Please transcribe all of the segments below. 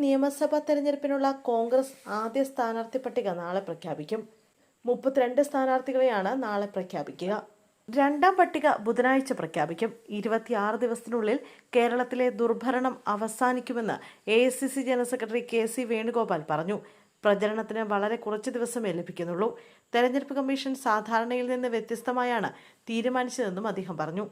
നിയമസഭാ തെരഞ്ഞെടുപ്പിനുള്ള കോൺഗ്രസ് ആദ്യ സ്ഥാനാർത്ഥി പട്ടിക നാളെ പ്രഖ്യാപിക്കും. 32 സ്ഥാനാർത്ഥികളെയാണ് നാളെ പ്രഖ്യാപിക്കുക. രണ്ടാം പട്ടിക ബുധനാഴ്ച പ്രഖ്യാപിക്കും. 26 ദിവസത്തിനുള്ളിൽ കേരളത്തിലെ ദുർഭരണം അവസാനിക്കുമെന്ന് AICC general secretary KC Venugopal പറഞ്ഞു. പ്രചരണത്തിന് വളരെ കുറച്ച് ദിവസമേ ലഭിക്കുന്നുള്ളൂ. തെരഞ്ഞെടുപ്പ് കമ്മീഷൻ സാധാരണയിൽ നിന്ന് വ്യത്യസ്തമായാണ് തീരുമാനിച്ചതെന്നും അദ്ദേഹം പറഞ്ഞു.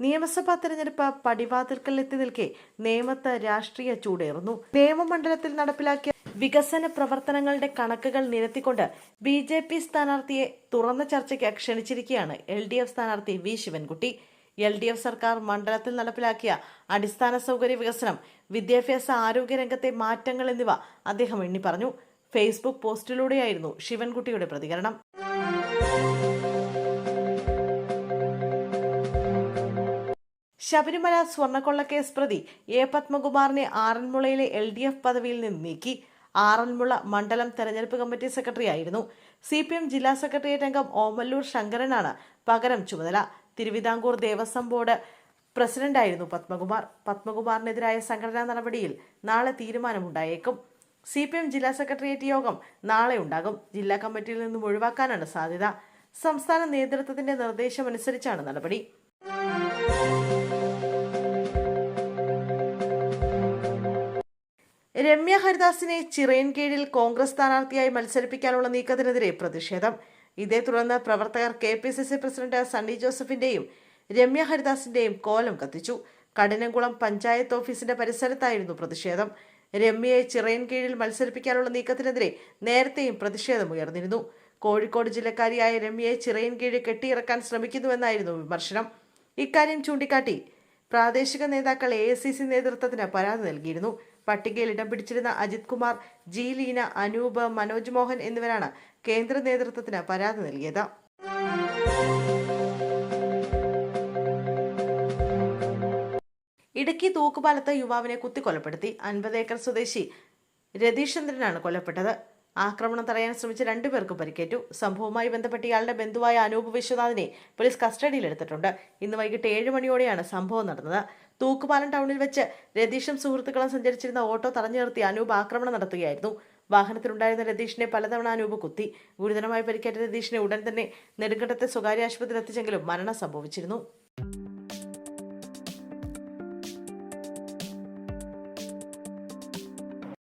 നിയമസഭാ തെരഞ്ഞെടുപ്പ് പടിവാതിൽക്കൽ എത്തി നിൽക്കെ നേമത്ത് രാഷ്ട്രീയ ചൂടേറുന്നു. നേമമണ്ഡലത്തിൽ നടപ്പിലാക്കിയ വികസന പ്രവർത്തനങ്ങളുടെ കണക്കുകൾ നിരത്തിക്കൊണ്ട് BJP സ്ഥാനാർത്ഥിയെ തുറന്ന ചർച്ചയ്ക്ക് ക്ഷണിച്ചിരിക്കുകയാണ് LDF സ്ഥാനാർത്ഥി V ശിവൻകുട്ടി. LDF സർക്കാർ മണ്ഡലത്തിൽ നടപ്പിലാക്കിയ അടിസ്ഥാന സൗകര്യ വികസനം, വിദ്യാഭ്യാസ ആരോഗ്യ രംഗത്തെ മാറ്റങ്ങൾ എന്നിവ അദ്ദേഹം എണ്ണി പറഞ്ഞു. ഫേസ്ബുക്ക് പോസ്റ്റിലൂടെയായിരുന്നു ശിവൻകുട്ടിയുടെ പ്രതികരണം. ശബരിമല സ്വർണ്ണക്കൊള്ളക്കേസ് പ്രതി A പത്മകുമാറിനെ ആറന്മുളയിലെ LDF പദവിയിൽ നിന്ന് നീക്കി. ആറന്മുള മണ്ഡലം തെരഞ്ഞെടുപ്പ് കമ്മിറ്റി സെക്രട്ടറി ആയിരുന്നു. CPM ജില്ലാ സെക്രട്ടേറിയറ്റ് അംഗം ഓമല്ലൂർ ശങ്കരനാണ് പകരം ചുമതല. തിരുവിതാംകൂർ ദേവസ്വം ബോർഡ് പ്രസിഡന്റായിരുന്നു പത്മകുമാർ. പത്മകുമാറിനെതിരായ സംഘടനാ നടപടിയിൽ നാളെ തീരുമാനമുണ്ടായേക്കും. CPM ജില്ലാ സെക്രട്ടേറിയറ്റ് യോഗം നാളെ ഉണ്ടാകും. ജില്ലാ കമ്മിറ്റിയിൽ നിന്നും ഒഴിവാക്കാനാണ് സാധ്യത. സംസ്ഥാന നേതൃത്വത്തിന്റെ നിർദ്ദേശമനുസരിച്ചാണ് നടപടി. രമ്യ ഹരിദാസിനെ ചിറയൻകീഴിൽ കോൺഗ്രസ് സ്ഥാനാർത്ഥിയായി മത്സരിപ്പിക്കാനുള്ള നീക്കത്തിനെതിരെ പ്രതിഷേധം. ഇതേ തുടർന്ന് പ്രവർത്തകർ KPCC പ്രസിഡന്റ് സണ്ണി ജോസഫിന്റെയും രമ്യ ഹരിദാസിന്റെയും കോലം കത്തിച്ചു. കഠിനംകുളം പഞ്ചായത്ത് ഓഫീസിന്റെ പരിസരത്തായിരുന്നു പ്രതിഷേധം. രമ്യയെ ചിറയൻകീഴിൽ മത്സരിപ്പിക്കാനുള്ള നീക്കത്തിനെതിരെ നേരത്തെയും പ്രതിഷേധമുയർന്നിരുന്നു. കോഴിക്കോട് ജില്ലക്കാരിയായ രമ്യയെ ചിറയൻകീഴിൽ കെട്ടിയിറക്കാൻ ശ്രമിക്കുന്നുവെന്നായിരുന്നു വിമർശനം. ഇക്കാര്യം ചൂണ്ടിക്കാട്ടി പ്രാദേശിക നേതാക്കൾ AICC നേതൃത്വത്തിന് പരാതി നൽകിയിരുന്നു. പട്ടികയിൽ ഇടം പിടിച്ചിരുന്ന അജിത് കുമാർ, G ലീന, അനൂപ്, മനോജ് മോഹൻ എന്നിവരാണ് കേന്ദ്ര നേതൃത്വത്തിന് പരാതി നൽകിയത്. ഇടുക്കി തൂക്കുപാലത്ത് യുവാവിനെ കുത്തിക്കൊലപ്പെടുത്തി. 50 ഏക്കർ സ്വദേശി രതീഷ് ചന്ദ്രനാണ് കൊല്ലപ്പെട്ടത്. ആക്രമണം തടയാൻ ശ്രമിച്ച 2 പേർക്ക് പരിക്കേറ്റു. സംഭവവുമായി ബന്ധപ്പെട്ട് ഇയാളുടെ ബന്ധുവായ അനൂപ് വിശ്വനാഥിനെ പോലീസ് കസ്റ്റഡിയിലെടുത്തിട്ടുണ്ട്. ഇന്ന് വൈകിട്ട് 7 മണിയോടെയാണ് സംഭവം നടന്നത്. തൂക്കുപാലം ടൗണിൽ വെച്ച് രതീഷും സുഹൃത്തുക്കളും സഞ്ചരിച്ചിരുന്ന ഓട്ടോ തടഞ്ഞു നിർത്തി അനൂപ് ആക്രമണം നടത്തുകയായിരുന്നു. വാഹനത്തിലുണ്ടായിരുന്ന രതീഷിനെ പലതവണ അനൂപ് കുത്തി. ഗുരുതരമായി പരിക്കേറ്റ രതീഷിനെ ഉടൻ തന്നെ നെടുങ്കണ്ടത്തെ സ്വകാര്യ ആശുപത്രിയിൽ എത്തിച്ചെങ്കിലും മരണം സംഭവിച്ചിരുന്നു.